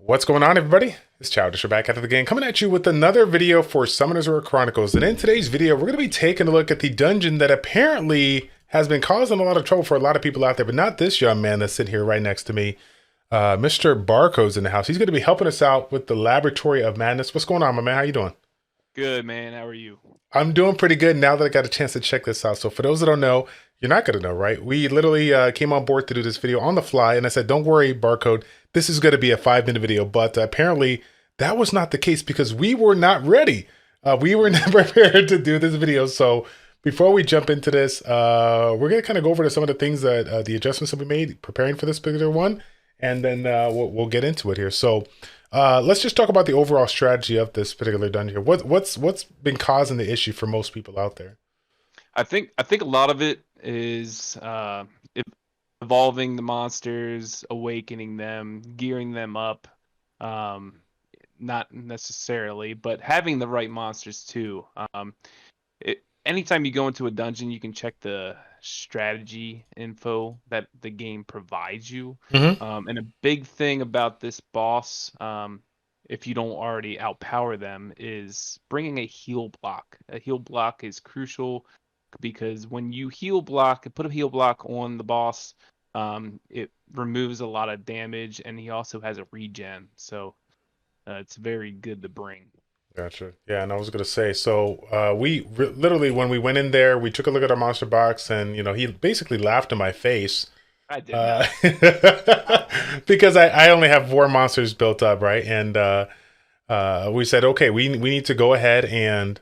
What's going on, everybody? It's Childish. We're back at it again, coming at you with another video for Summoners or Chronicles. And in today's video, we're going to be taking a look at the dungeon that apparently has been causing a lot of trouble for a lot of people out there, but not this young man that's sitting here right next to me. Mr. Barcode's in the house. He's going to be helping us out with the Laboratory of Madness. What's going on, my man? How you doing? Good, man. How are you? I'm doing pretty good now that I got a chance to check this out. So for those that don't know, you're not going to know, right? We literally came on board to do this video on the fly, and I said, don't worry, Barcode, this is going to be a 5-minute video. But apparently that was not the case because we were not ready. We were not prepared to do this video. So before we jump into this, we're going to kind of go over to some of the things that the adjustments that we made preparing for this particular one, and then we'll get into it here. So let's just talk about the overall strategy of this particular dungeon. What's been causing the issue for most people out there? I think a lot of it is evolving the monsters, awakening them, gearing them up. Um, Not necessarily, but having the right monsters too. Anytime you go into a dungeon, you can check the strategy info that the game provides you. Mm-hmm. And a big thing about this boss, if you don't already outpower them, is bringing a heal block. A heal block is crucial because when you heal block, put a heal block on the boss, it removes a lot of damage, and he also has a regen, so it's very good to bring. Gotcha. Yeah, and I was gonna say, so literally when we went in there, we took a look at our monster box, and he basically laughed in my face, I did uh, not. because I only have 4 monsters built up, right? And we said, okay, we need to go ahead and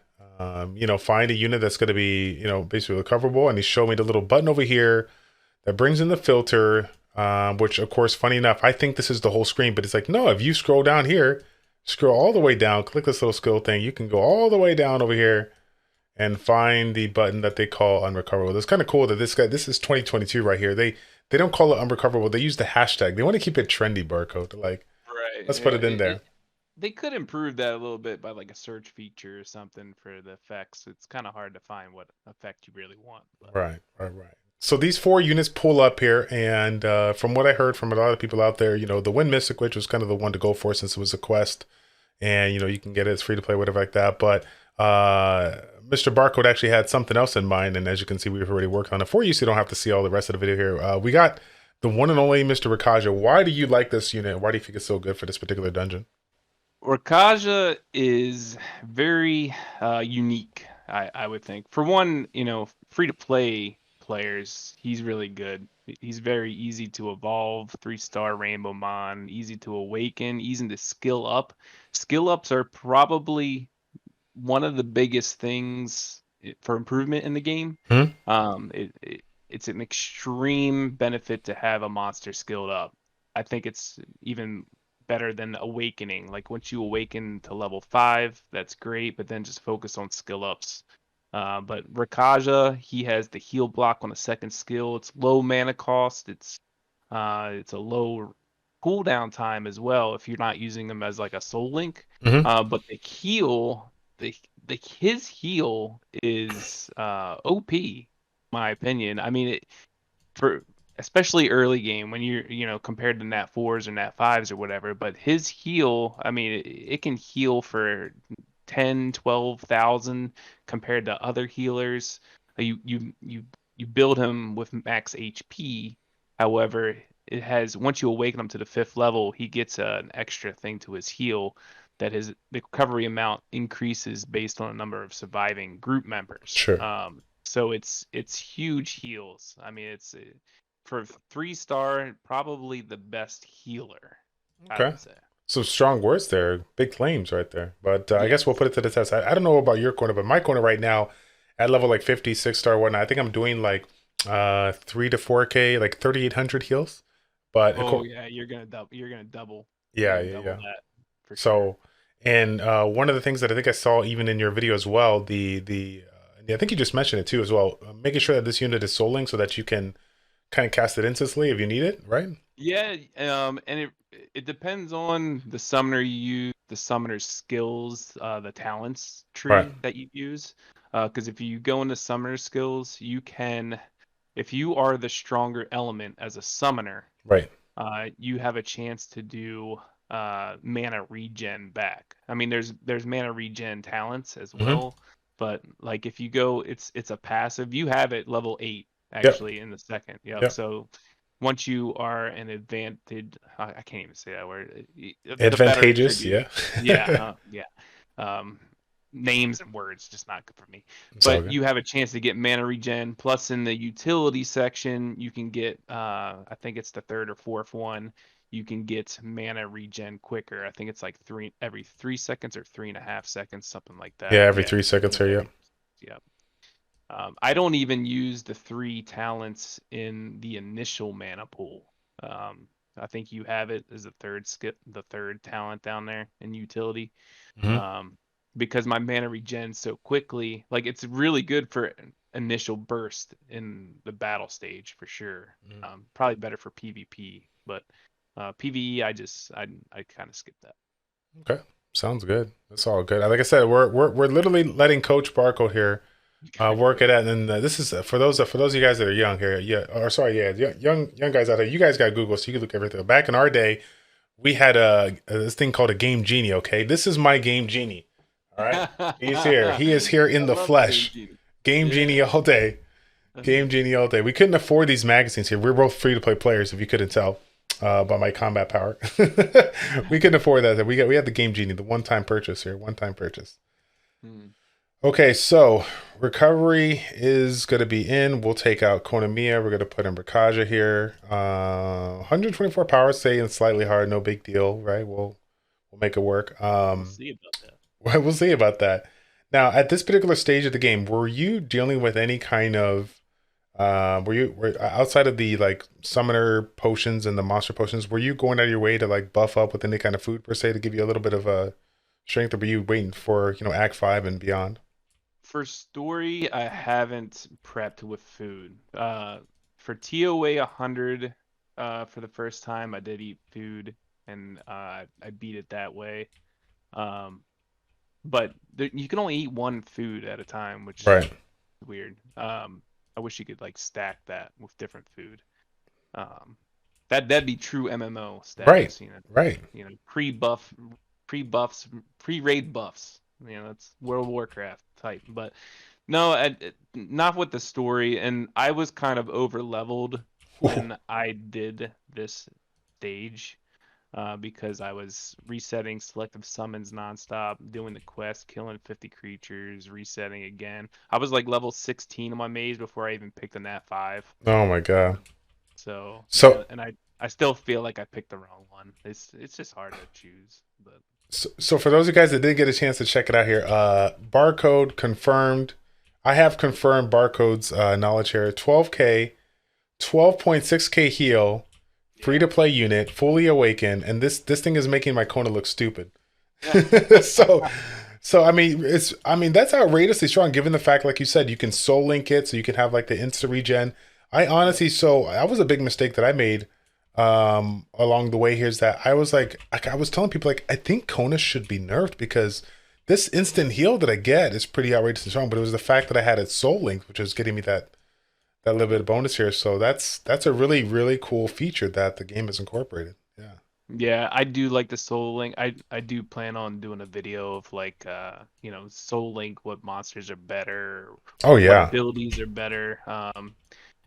find a unit that's gonna be basically recoverable, and he showed me the little button over here that brings in the filter, which of course, funny enough, I think this is the whole screen, but it's like, no, if you scroll down here. Scroll all the way down, click this little skill thing. You can go all the way down over here and find the button that they call unrecoverable. It's kind of cool that this is 2022 right here. They don't call it unrecoverable. They use the hashtag. They want to keep it trendy, Barcode. They're like, Right. let's put it in there. They could improve that a little bit by like a search feature or something for the effects. It's kind of hard to find what effect you really want, but Right, right, right. So these 4 units pull up here, and from what I heard from a lot of people out there, the Wind Mystic, which was kind of the one to go for since it was a quest, and you can get it, it's free to play, whatever like that. But Mr. Barcode actually had something else in mind, and as you can see, we've already worked on it for you, so you don't have to see all the rest of the video here. We got the one and only Mr. Rakaja. Why do you like this unit? Why do you think it's so good for this particular dungeon? Rakaja is very unique, I would think. For one, free to play players, he's really good. He's very easy to evolve, 3-star Rainbow Mon, easy to awaken, easy to skill up. Skill ups are probably one of the biggest things for improvement in the game. Hmm? It's an extreme benefit to have a monster skilled up. I think it's even better than awakening. Like once you awaken to level 5, that's great, but then just focus on skill ups. But Rakaja, he has the heal block on the second skill. It's low mana cost. It's a low cooldown time as well if you're not using them as like a soul link. Mm-hmm. But his heal is OP, my opinion. I mean, for especially early game when you're compared to nat 4s or nat 5s or whatever, but his heal, I mean, it can heal for 10, 12,000 compared to other healers. You build him with max HP. However, it has, once you awaken him to the 5th level, he gets an extra thing to his heal, that the recovery amount increases based on the number of surviving group members. Sure. So it's huge heals. I mean, it's for 3-star, probably the best healer, I Okay. would say. So strong words there, big claims right there. But I guess we'll Yes. put it to the test. I don't know about your corner, but my corner right now at level like 56-star whatnot, I think I'm doing like 3 to 4K, like 3,800 heals. But Oh yeah, You're gonna double. You're yeah, gonna yeah, double yeah. that for sure. So, and one of the things that I think I saw even in your video as well, I think you just mentioned it too as well, making sure that this unit is soul linked so that you can kind of cast it instantly if you need it, right? Yeah, and it depends on the summoner you use, the summoner's skills, the talents Right, tree that you use. Because if you go into summoner skills, if you are the stronger element as a summoner, right. you have a chance to do. mana regen back. I mean, there's mana regen talents as Hmm. well, but like if you go, it's a passive. You have it level 8 Yep. actually in the second. Yep. Yep. So once you are an advantage, I can't even say that word. The better Advantageous. attribute. Yeah. Yeah. Yeah. Um, names and words just not good for me. It's all But good. you have a chance to get mana regen. Plus, in the utility section, you can get I think it's the third or fourth one. You can get mana regen quicker. I think it's like every 3 seconds or 3.5 seconds, something like Yeah, that. every Yeah, 3 seconds here. Yep. yeah. I don't even use the 3 talents in the initial mana pool. Um, I think you have it as the third talent down there in utility. Hmm. Um, because my mana regens so quickly, like it's really good for initial burst in the battle stage for sure. Probably better for PvP, but PvE, I kind of skip that. Okay. Sounds good. That's all good. Like I said, we're literally letting Coach Barcode here work it out. And then this is for those of you guys that are young here. Yeah, or sorry, yeah, young guys out there. You guys got Google, so you can look everything. Back in our day, we had this thing called a Game Genie. Okay, this is my Game Genie. All right, he's here. He is here I in the love the Game flesh. Genie. Game Yeah. Genie all day. Game Genie all day. We couldn't afford these magazines here. We're both free to play players, if you couldn't tell by my combat power. We couldn't afford that. We had the Game Genie, the one time purchase here, one time purchase. Hmm. Okay, so recovery is going to be in. We'll take out Konamiya. We're going to put in Rakaja here. 124 power, staying slightly hard, no big deal, right? We'll make it work. We'll see about that. We'll see about that. Now, at this particular stage of the game, were you dealing with any kind of were outside of the like summoner potions and the monster potions, were you going out of your way to like buff up with any kind of food per se to give you a little bit of a strength, or were you waiting for Act 5 and beyond? For story, I haven't prepped with food. For TOA 100, for the first time, I did eat food, and I beat it that way. Um, but you can only eat one food at a time, which Right. is weird. I wish you could like stack that with different food. Um, that'd be true MMO Right. status, Right. pre-buffs, pre-raid buffs. That's World of Warcraft type. But no, not with the story. And I was kind of over leveled Ooh. when I did this stage, because I was resetting selective summons nonstop, doing the quest, killing 50 creatures, resetting again. I was like level 16 on my maze before I even picked a Nat 5. Oh my god. So, So, and I still feel like I picked the wrong one. It's just hard to choose, but so for those of you guys that didn't get a chance to check it out here, barcode confirmed. I have confirmed barcode's knowledge here. 12K, 12.6K heal, free yeah. to play unit, fully awakened, and this thing is making my Kona look stupid. Yeah. so so I mean that's outrageously strong given the fact, like you said, you can soul link it so you can have like the insta regen. I Yep. honestly, so that was a big mistake that I made along the way here, is that I was like I was telling people like I think Kona should be nerfed because this instant heal that I get is pretty outrageously strong, but it was the fact that I had it soul linked, which was getting me that little bit of bonus here. So that's a really, really cool feature that the game has incorporated. Yeah. Yeah, I do like the Soul Link. I do plan on doing a video of like Soul Link, what monsters are better, Oh what yeah. abilities are better.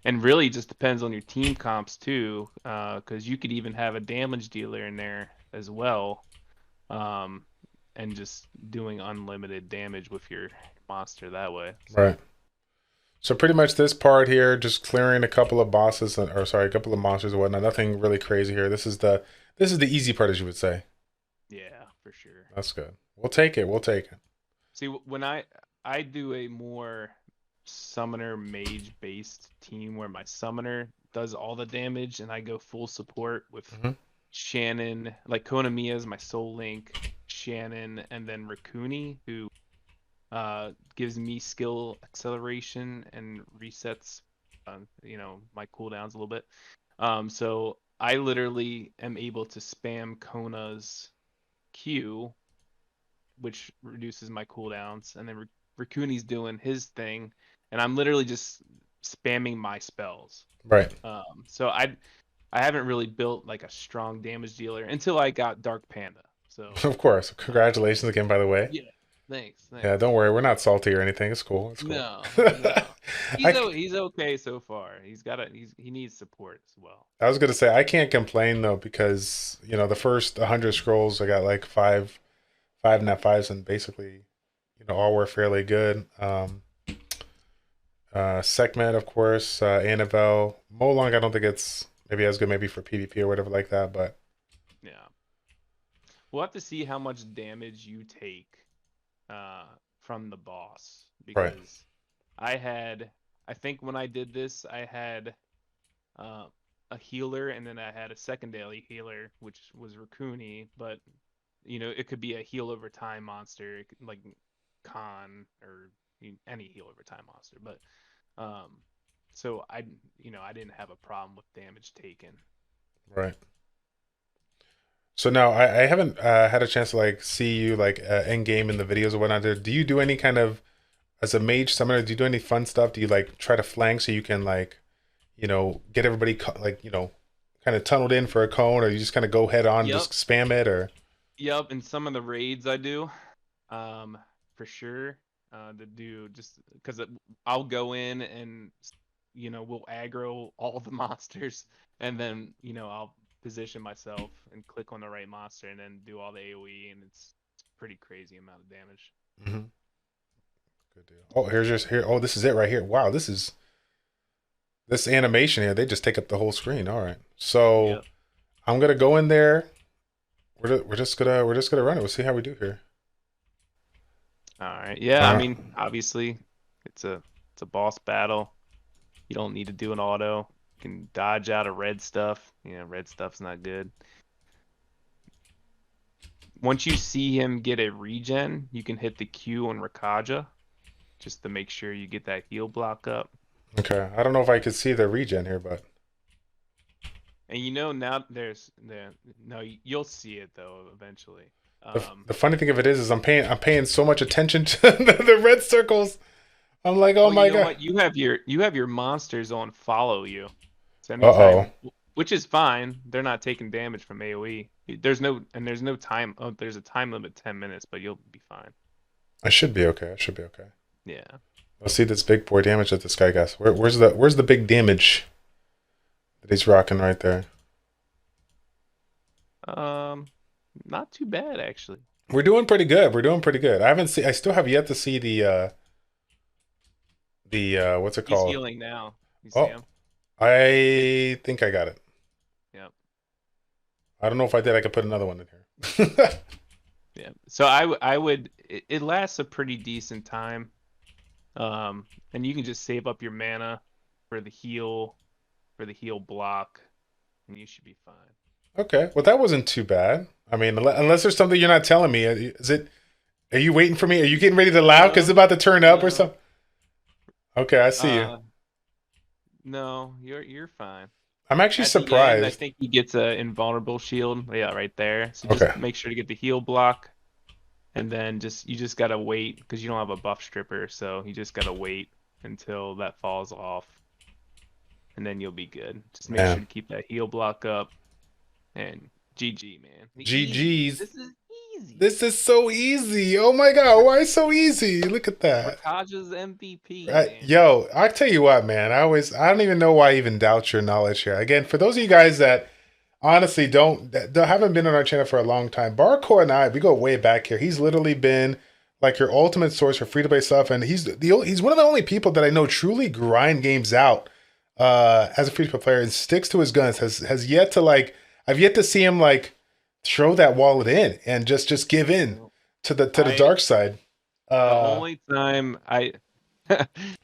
And really just depends on your team comps too, because you could even have a damage dealer in there as well, um, and just doing unlimited damage with your monster that way. So Right. So pretty much this part here, just clearing a couple of bosses, or sorry, a couple of monsters and whatnot. Nothing really crazy here. This is the easy part, as you would say. yeah, for sure. That's good. We'll take it. We'll take it. See, when I do a more summoner mage based team where my summoner does all the damage and I go full support with Hmm. Shannon, like Konamiya is my soul link, Shannon, and then Rakuni, who gives me skill acceleration and resets my cooldowns a little bit. So I literally am able to spam Kona's Q, which reduces my cooldowns, and then Rakuni's doing his thing, and I'm literally just spamming my spells. Right. So I haven't really built like a strong damage dealer until I got Dark Panda. So Of course. uh, Congratulations again, by the way. yeah, thanks, Yeah, thanks. don't worry. We're not salty or anything. It's cool. It's cool. No, no. I, He's okay so far. He needs support as well. I was gonna say I can't complain though because the first 100 scrolls I got like five net fives and basically all were fairly good. Sekhmet of course, Annabelle, Molong. I don't think it's maybe as good maybe for PvP or whatever like that, but Yeah. We'll have to see how much damage you take uh, from the boss right. because I think when I did this, I had uh, a healer and then I had a secondary healer, which was Rakuni, but it could be a heal over time monster, like Khan or any heal over time monster, but um, so I didn't have a problem with damage taken. Right. So now I haven't had a chance to like see you like in game in the videos or whatnot. Do you do any kind of as a mage summoner? Do you do any fun stuff? Do you like try to flank so you can like get everybody like kind of tunneled in for a cone, or you just kind of go head on and Yep. just spam it, or Yep, in some of the raids I do, for sure. To do just because I'll go in and we'll aggro all the monsters, and then I'll position myself and click on the right monster, and then do all the AOE, and it's pretty crazy amount of damage. mm-hmm. Good deal. Oh, here's just here. Oh, this is it right here. Wow, this animation here. They just take up the whole screen. All right, so Yep. I'm gonna go in there. We're just gonna run it. We'll see how we do here. All right. Yeah, All I right. mean, obviously, it's a boss battle. You don't need to do an auto. You can dodge out of red stuff. Red stuff's not good. Once you see him get a regen, you can hit the Q on Rakaja just to make sure you get that heal block up. Okay. I don't know if I could see the regen here, but And now no, you'll see it though eventually. the funny thing of it is I'm paying so much attention to the red circles. I'm like, oh Well, you my know god. what? You have your monsters on follow you. So Uh oh. anytime, which is fine. They're not taking damage from AoE. There's no time. Oh, there's a time limit, 10 minutes, but you'll be fine. I should be okay. I should be okay. Yeah. Let's see this big boy damage that this guy got. Where's the big damage that he's rocking right there? Um, Not too bad actually. We're doing pretty good. We're doing pretty good. I still have yet to see the what's it He's called? healing now. You see Oh, him? I think I got it. Yep. I don't know if I did. I could put another one in here. Yeah. So I would it lasts a pretty decent time. And you can just save up your mana for the heal block, and you should be fine. Okay. Well, that wasn't too bad. I mean, unless there's something you're not telling me. Is it? Are you waiting for me? Are you getting ready to laugh because it's No, about to turn up or no. something? Okay, I see you. Uh, no, you're fine. I'm actually At the end, I surprised. think he gets a invulnerable shield. Yeah, right there. So Okay. just make sure to get the heal block, and then you just gotta wait because you don't have a buff stripper, so you just gotta wait until that falls off, and then you'll be good. Just make sure Man. to keep that heal block up, and GG, man. Easy. GG's. This is easy. This is so easy. Oh my god, why so easy? Look at that. Rakaja's MVP, man. Yo, I tell you what, man. I don't even know why I even doubt your knowledge here. Again, for those of you guys that honestly that haven't been on our channel for a long time, Barco and I, we go way back here. He's literally been like your ultimate source for free to play stuff, and he's one of the only people that I know truly grind games out as a free to play player and sticks to his guns. Has yet to like I've yet to see him like throw that wallet in and just give in to the I dark side. The Uh, only time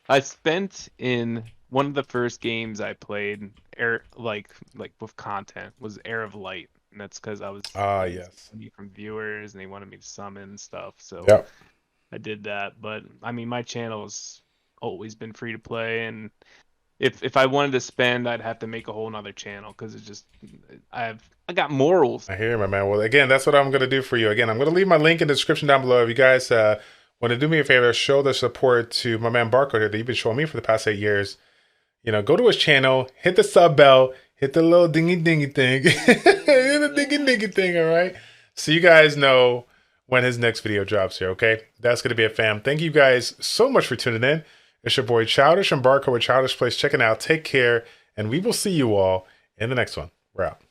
I spent in one of the first games I played air like with content was Air of Light, and that's because I was getting some yes, money from viewers and they wanted me to summon stuff, so yeah. I did that. But I mean, my channel's always been free to play, and if I wanted to spend, I'd have to make a whole nother channel because it's just I got morals. I hear you, my man. Well, again, that's what I'm going to do for you. Again, I'm going to leave my link in the description down below. If you guys want to do me a favor, show the support to my man Barco here that you've been showing me for the past 8 years. Go to his channel, hit the sub bell, hit the little dingy dingy thing. Hit the dingy dingy thing, all right? So you guys know when his next video drops here, okay? That's going to be it, fam. Thank you guys so much for tuning in. It's your boy Childish and Barco with Childish Plays. Checking out. Take care, and we will see you all in the next one. We're out.